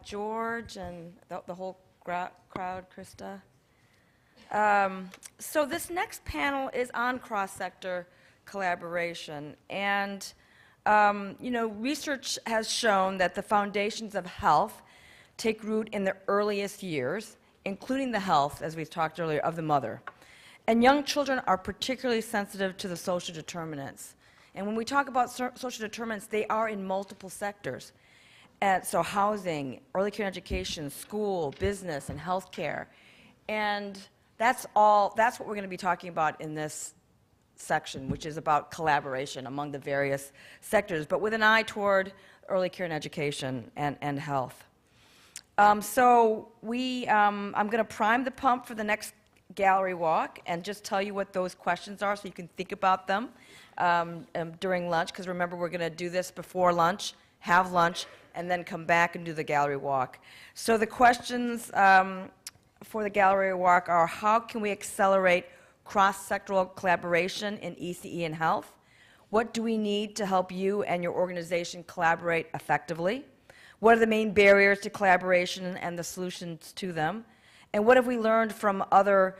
George and the whole crowd, Krista. So this next panel is on cross-sector collaboration. And, research has shown that the foundations of health take root in the earliest years, including the health, as we've talked earlier, of the mother. And young children are particularly sensitive to the social determinants. And when we talk about social determinants, they are in multiple sectors. So housing, early care and education, school, business, and healthcare. And that's what we're going to be talking about in this section, which is about collaboration among the various sectors, but with an eye toward early care and education and health. I'm going to prime the pump for the next gallery walk and just tell you what those questions are so you can think about them during lunch, because remember, we're going to do this before lunch, have lunch, and then come back and do the gallery walk. So the questions for the gallery walk are: how can we accelerate cross-sectoral collaboration in ECE and health? What do we need to help you and your organization collaborate effectively? What are the main barriers to collaboration and the solutions to them? And what have we learned from other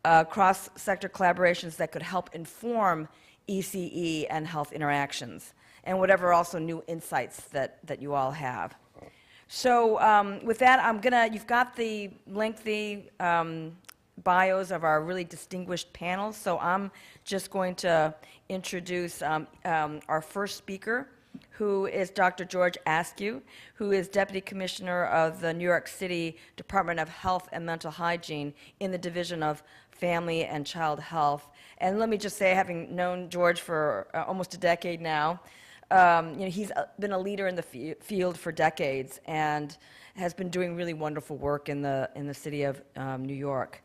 cross-sector collaborations that could help inform ECE and health interactions? And whatever also new insights that you all have. So with that, you've got the lengthy bios of our really distinguished panel, so I'm just going to introduce our first speaker, who is Dr. George Askew, who is Deputy Commissioner of the New York City Department of Health and Mental Hygiene in the Division of Family and Child Health. And let me just say, having known George for almost a decade now, he's been a leader in the field for decades and has been doing really wonderful work in the city of New York.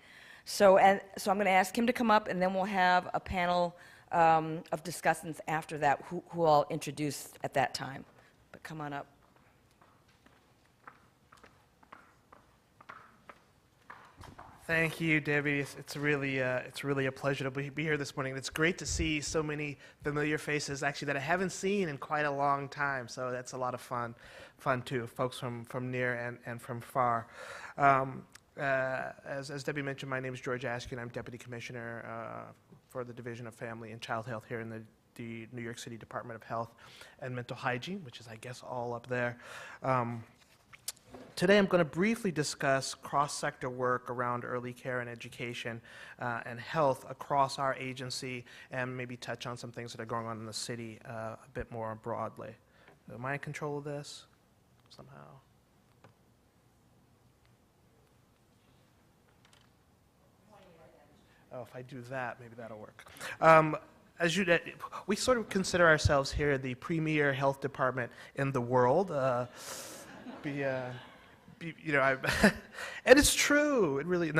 So I'm going to ask him to come up, and then we'll have a panel of discussants after that, who I'll introduce at that time. But come on up. Thank you, Debbie. It's really a pleasure to be here this morning. It's great to see so many familiar faces, actually, that I haven't seen in quite a long time. So that's a lot of fun too, folks from near and from far. As Debbie mentioned, my name is George Askew, and I'm Deputy Commissioner for the Division of Family and Child Health here in the New York City Department of Health and Mental Hygiene, which is, I guess, all up there. Today I'm going to briefly discuss cross-sector work around early care and education and health across our agency, and maybe touch on some things that are going on in the city a bit more broadly. Am I in control of this somehow? Oh, if I do that, maybe that'll work. We sort of consider ourselves here the premier health department in the world. And it's true. It really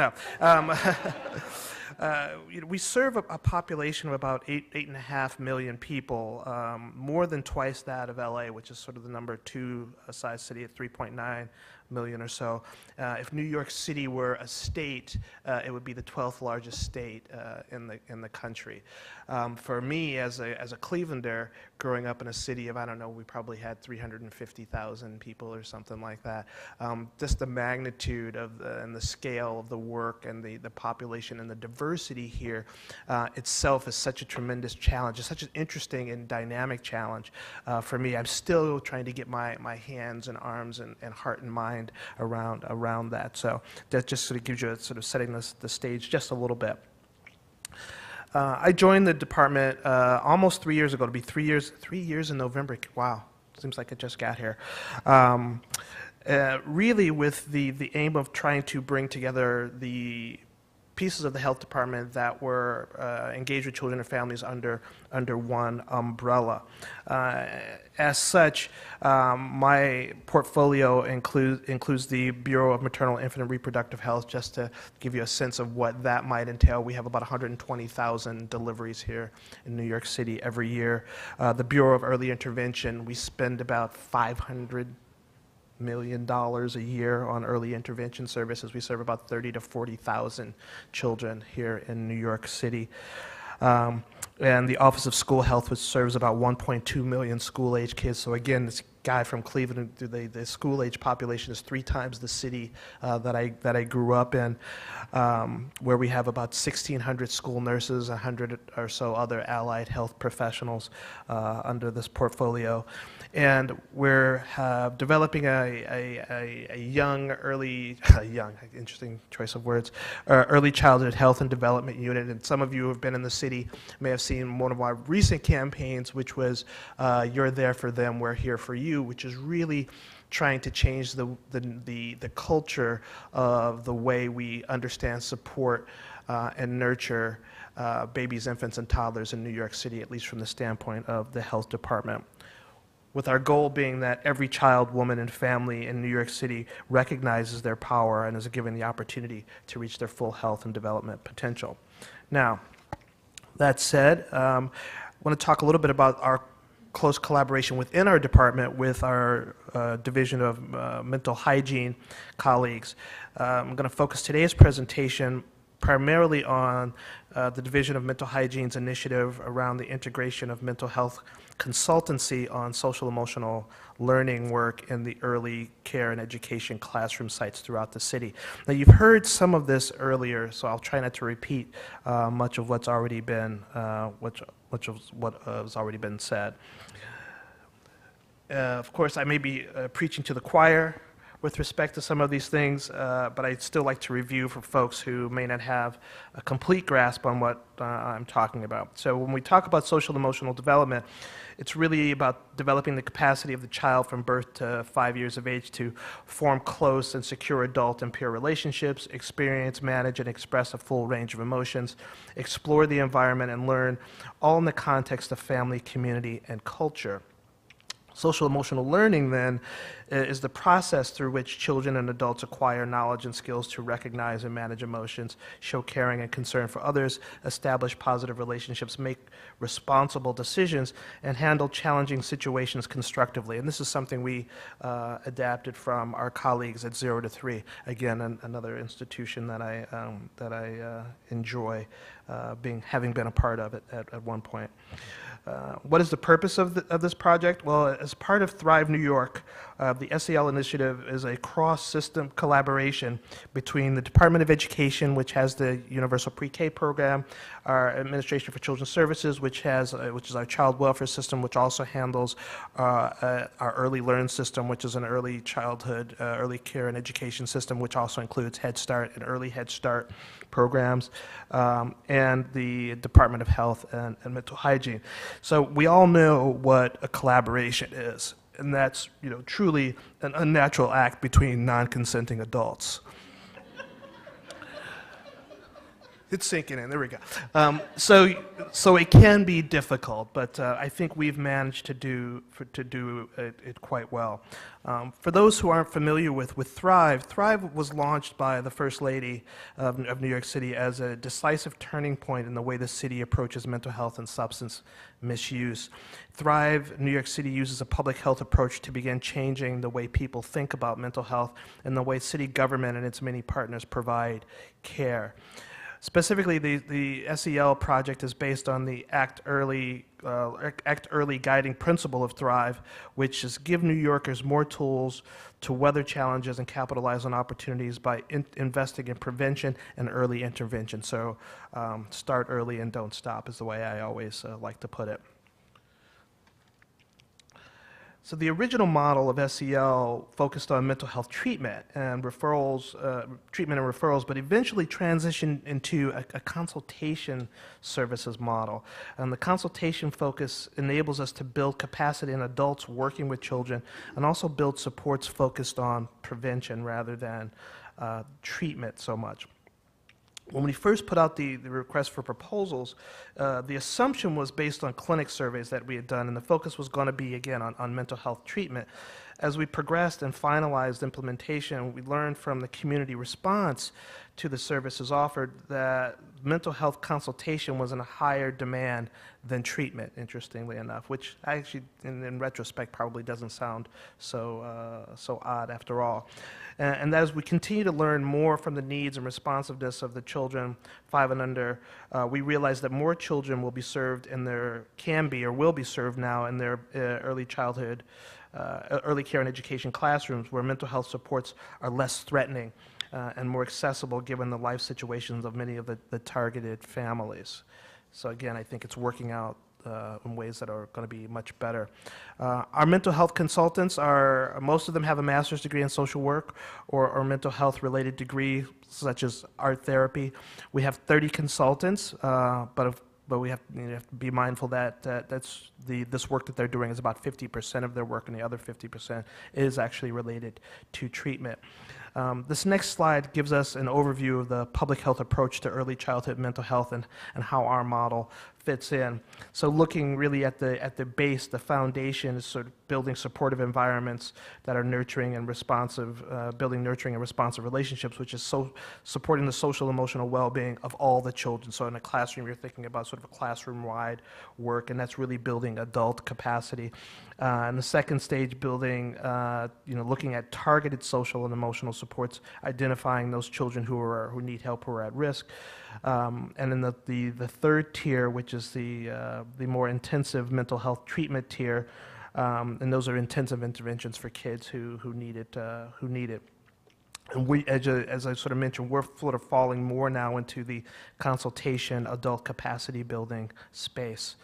we serve a population of about 8.5 million people, more than twice that of LA, which is sort of the number 2 size city at 3.9 million or so. If New York City were a state, it would be the 12th largest state in the country. For me, as a Clevelander, growing up in a city of, I don't know, we probably had 350,000 people or something like that. Just the magnitude of and the scale of the work and the population and the diversity here itself is such a tremendous challenge. It's such an interesting and dynamic challenge for me. I'm still trying to get my hands and arms and heart and mind around that. So that just sort of gives you a sort of setting the stage just a little bit. I joined the department almost 3 years ago. It'll be 3 years in November. Wow, seems like I just got here. Really with the aim of trying to bring together the pieces of the health department that were engaged with children and families under one umbrella. As such, my portfolio includes the Bureau of Maternal, Infant, and Reproductive Health, just to give you a sense of what that might entail. We have about 120,000 deliveries here in New York City every year. The Bureau of Early Intervention, we spend about $500 million a year on early intervention services. We serve about 30 to 40,000 children here in New York City. and the Office of School Health, which serves about 1.2 million school-age kids. So again, this guy from Cleveland, the school-age population is 3 times the city that I grew up in, where we have about 1,600 school nurses, 100 or so other allied health professionals under this portfolio. And we're developing a young, interesting choice of words, early childhood health and development unit. And some of you who have been in the city may have seen one of our recent campaigns, which was You're There for Them, We're Here for You, which is really trying to change the culture of the way we understand, support, and nurture babies, infants, and toddlers in New York City, at least from the standpoint of the health department, with our goal being that every child, woman, and family in New York City recognizes their power and is given the opportunity to reach their full health and development potential. Now, that said, I want to talk a little bit about our close collaboration within our department with our Division of Mental Hygiene colleagues. I'm going to focus today's presentation primarily on the Division of Mental Hygiene's initiative around the integration of mental health consultancy on social emotional learning work in the early care and education classroom sites throughout the city. Now, you've heard some of this earlier, so I'll try not to repeat much of what's already been what has already been said. Of course, I may be preaching to the choir with respect to some of these things, but I'd still like to review for folks who may not have a complete grasp on what I'm talking about. So when we talk about social emotional development, it's really about developing the capacity of the child from birth to 5 years of age to form close and secure adult and peer relationships, experience, manage, and express a full range of emotions, explore the environment, and learn, all in the context of family, community, and culture. Social emotional learning, then, is the process through which children and adults acquire knowledge and skills to recognize and manage emotions, show caring and concern for others, establish positive relationships, make responsible decisions, and handle challenging situations constructively. And this is something we adapted from our colleagues at 0 to 3. Again, another institution that I enjoy having been a part of it at one point. What is the purpose of this project? Well, as part of Thrive New York, the SEL initiative is a cross-system collaboration between the Department of Education, which has the Universal Pre-K program, our Administration for Children's Services, which is our child welfare system, which also handles our Early Learn system, which is an early childhood, early care and education system, which also includes Head Start and Early Head Start programs, and the Department of Health and Mental Hygiene. So we all know what a collaboration is, and that's, truly an unnatural act between non-consenting adults. It's sinking in. There we go. So it can be difficult, but I think we've managed to do it quite well. For those who aren't familiar with Thrive was launched by the First Lady of New York City as a decisive turning point in the way the city approaches mental health and substance misuse. Thrive New York City uses a public health approach to begin changing the way people think about mental health and the way city government and its many partners provide care. Specifically, the SEL project is based on the Act Early guiding principle of Thrive, which is give New Yorkers more tools to weather challenges and capitalize on opportunities by investing in prevention and early intervention. So start early and don't stop is the way I always like to put it. So the original model of SEL focused on mental health treatment and referrals, but eventually transitioned into a consultation services model. And the consultation focus enables us to build capacity in adults working with children and also build supports focused on prevention rather than treatment so much. When we first put out the request for proposals, the assumption was based on clinic surveys that we had done, and the focus was going to be, again, on mental health treatment. as we progressed and finalized implementation, we learned from the community response to the services offered that mental health consultation was in a higher demand than treatment, interestingly enough, which actually, in retrospect, probably doesn't sound so odd after all. And as we continue to learn more from the needs and responsiveness of the children 5 and under, we realize that more children will be served in their, can be or will be served now in their early childhood, early care and education classrooms where mental health supports are less threatening and more accessible given the life situations of many of the targeted families. So again, I think it's working out in ways that are going to be much better. Our mental health consultants are, most of them have a master's degree in social work or mental health related degree such as art therapy. We have 30 consultants, but we have, you have to be mindful that this work that they're doing is about 50% of their work, and the other 50% is actually related to treatment. This next slide gives us an overview of the public health approach to early childhood mental health and how our model fits in. So looking really at the base, the foundation is sort of building supportive environments that are nurturing and responsive, building nurturing and responsive relationships, which is supporting the social emotional well-being of all the children. So in a classroom, you're thinking about sort of a classroom-wide work, and that's really building adult capacity. And the second stage, building, looking at targeted social and emotional supports, identifying those children who need help, who are at risk. And then the third tier, which is the more intensive mental health treatment tier, and those are intensive interventions for kids who need it. And we, as I sort of mentioned, we're sort of falling more now into the consultation, adult capacity building space.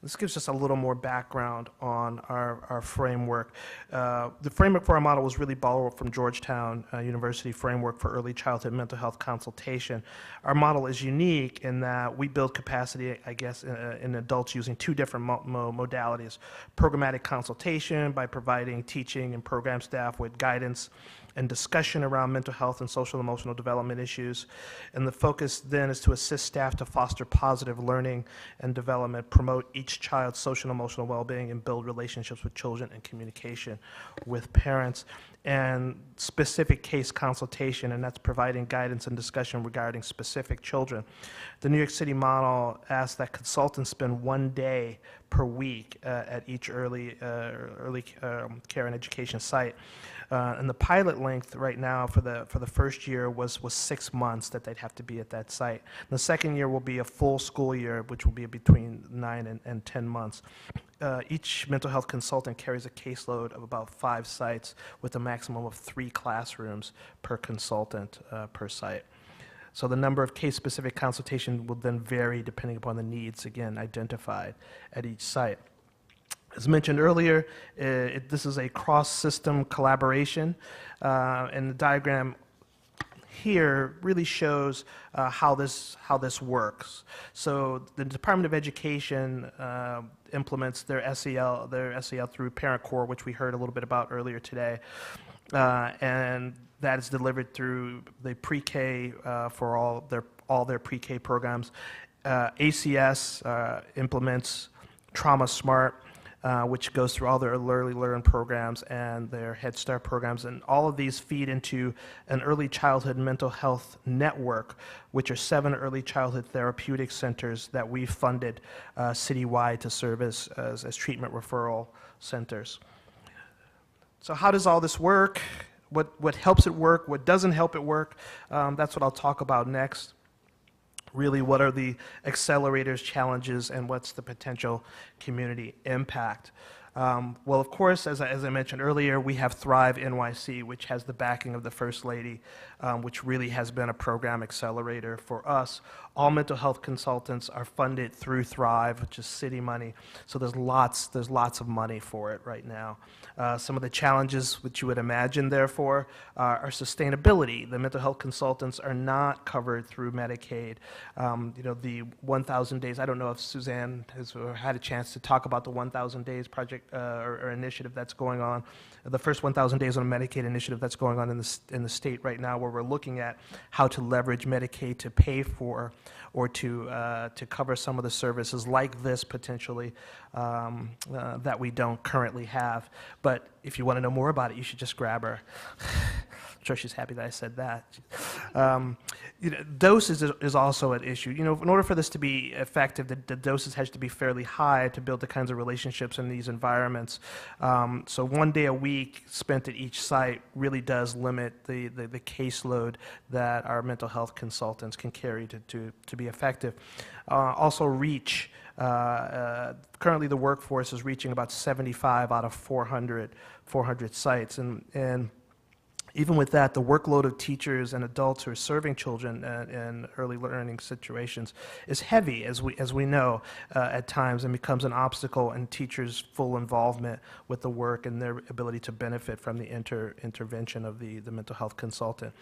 This gives us a little more background on our framework. The framework for our model was really borrowed from Georgetown University Framework for Early Childhood Mental Health Consultation. Our model is unique in that we build capacity, I guess, in adults using 2 different modalities. Programmatic consultation by providing teaching and program staff with guidance and discussion around mental health and social emotional development issues. And the focus then is to assist staff to foster positive learning and development, promote each child's social and emotional well-being, and build relationships with children and communication with parents. And specific case consultation, and that's providing guidance and discussion regarding specific children. The New York City model asks that consultants spend 1 day per week at each early care and education site. And the pilot length right now for the first year was 6 months that they'd have to be at that site. The second year will be a full school year, which will be between 9 and 10 months. Each mental health consultant carries a caseload of about 5 sites with a maximum of 3 classrooms per consultant per site. So the number of case-specific consultation will then vary depending upon the needs, again, identified at each site. As mentioned earlier, this is a cross-system collaboration, and the diagram here really shows how this works. So the Department of Education implements their SEL through Parent Corps, which we heard a little bit about earlier today, and that is delivered through the pre-K for all their pre-K programs. ACS implements Trauma Smart, which goes through all their early learn programs and their Head Start programs, and all of these feed into an early childhood mental health network, which are 7 early childhood therapeutic centers that we funded citywide to serve as treatment referral centers. So how does all this work? What helps it work? What doesn't help it work? That's what I'll talk about next. Really, what are the accelerators, challenges, and what's the potential community impact? Well, of course, as I mentioned earlier, we have Thrive NYC, which has the backing of the First Lady, which really has been a program accelerator for us. All mental health consultants are funded through Thrive, which is city money. So there's lots of money for it right now. Some of the challenges which you would imagine, therefore, are sustainability. The mental health consultants are not covered through Medicaid. The 1,000 days, I don't know if Suzanne has had a chance to talk about the 1,000 days project or initiative that's going on. The first 1,000 days on a Medicaid initiative that's going on in the state right now, where we're looking at how to leverage Medicaid to pay for or to cover some of the services like this potentially that we don't currently have. But if you want to know more about it, you should just grab her. I'm sure she's happy that I said that. Doses is also an issue. In order for this to be effective, the doses has to be fairly high to build the kinds of relationships in these environments. So 1 day a week spent at each site really does limit the caseload that our mental health consultants can carry to be effective. Also reach. Currently the workforce is reaching about 75 out of 400 sites, and even with that, the workload of teachers and adults who are serving children in early learning situations is heavy, as we know, at times, and becomes an obstacle in teachers' full involvement with the work and their ability to benefit from the intervention of the mental health consultant.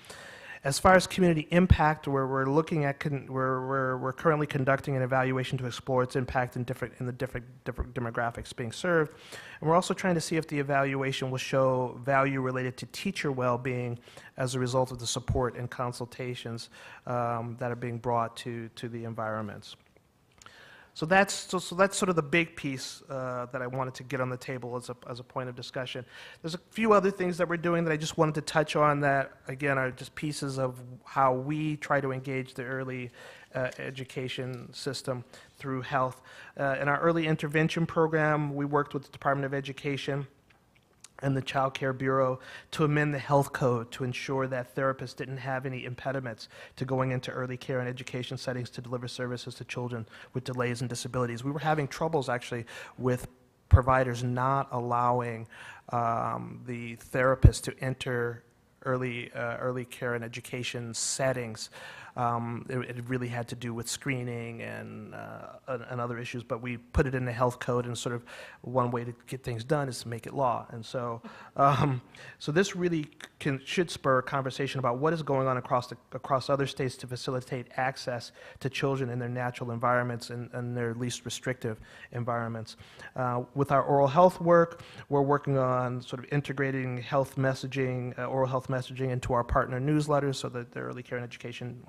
As far as community impact, we're looking at we're currently conducting an evaluation to explore its impact in the different demographics being served, and we're also trying to see if the evaluation will show value related to teacher well-being as a result of the support and consultations that are being brought to the environments. So that's sort of the big piece that I wanted to get on the table as a point of discussion. There's a few other things that we're doing that I just wanted to touch on that, again, are just pieces of how we try to engage the early education system through health. In our early intervention program, we worked with the Department of Education and the Child Care Bureau to amend the health code to ensure that therapists didn't have any impediments to going into early care and education settings to deliver services to children with delays and disabilities. We were having troubles actually with providers not allowing the therapists to enter early care and education settings. It really had to do with screening and other issues, but we put it in the health code, and sort of one way to get things done is to make it law. And so, so this really should spur a conversation about what is going on across other states to facilitate access to children in their natural environments and their least restrictive environments. With our oral health work, we're working on sort of integrating health messaging, oral health messaging into our partner newsletters, so that the early care and education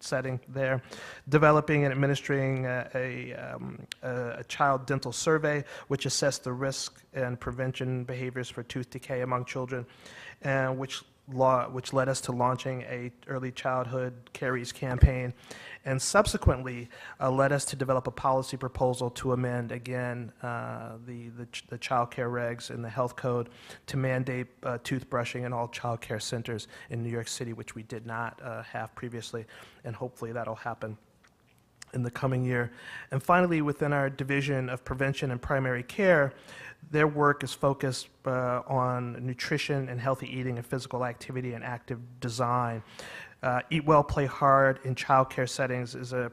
setting there, developing and administering a child dental survey, which assessed the risk and prevention behaviors for tooth decay among children, and which led us to launching a early childhood caries campaign, and subsequently led us to develop a policy proposal to amend, again, the child care regs in the health code to mandate toothbrushing in all child care centers in New York City, which we did not have previously, and hopefully that'll happen in the coming year. And finally, within our Division of Prevention and Primary Care, their work is focused on nutrition and healthy eating and physical activity and active design. Eat Well, Play Hard in child care settings is a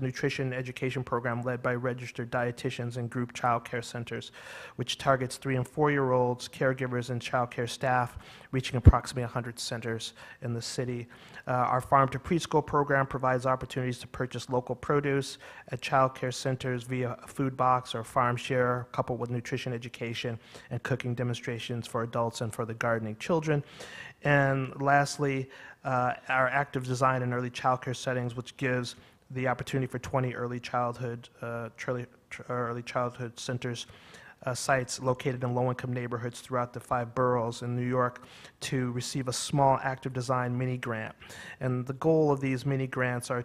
nutrition education program led by registered dietitians and group child care centers, which targets 3- and 4-year-olds, caregivers, and child care staff, reaching approximately 100 centers in the city. Our Farm to Preschool program provides opportunities to purchase local produce at child care centers via a food box or farm share, coupled with nutrition education and cooking demonstrations for adults and for the gardening children. And lastly, our active design in early child care settings, which gives the opportunity for 20 early childhood centers, sites located in low-income neighborhoods throughout the 5 boroughs in New York to receive a small active design mini grant. And the goal of these mini grants are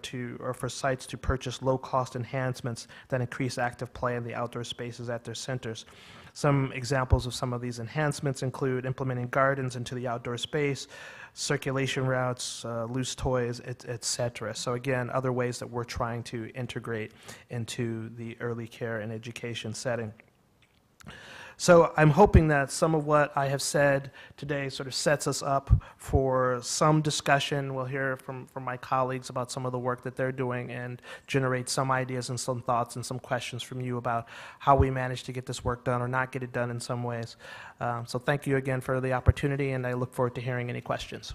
for sites to purchase low-cost enhancements that increase active play in the outdoor spaces at their centers. Some examples of some of these enhancements include implementing gardens into the outdoor space, circulation routes, loose toys, etc. So again, other ways that we're trying to integrate into the early care and education setting. So I'm hoping that some of what I have said today sort of sets us up for some discussion. We'll hear from my colleagues about some of the work that they're doing and generate some ideas and some thoughts and some questions from you about how we managed to get this work done or not get it done in some ways. So thank you again for the opportunity, and I look forward to hearing any questions.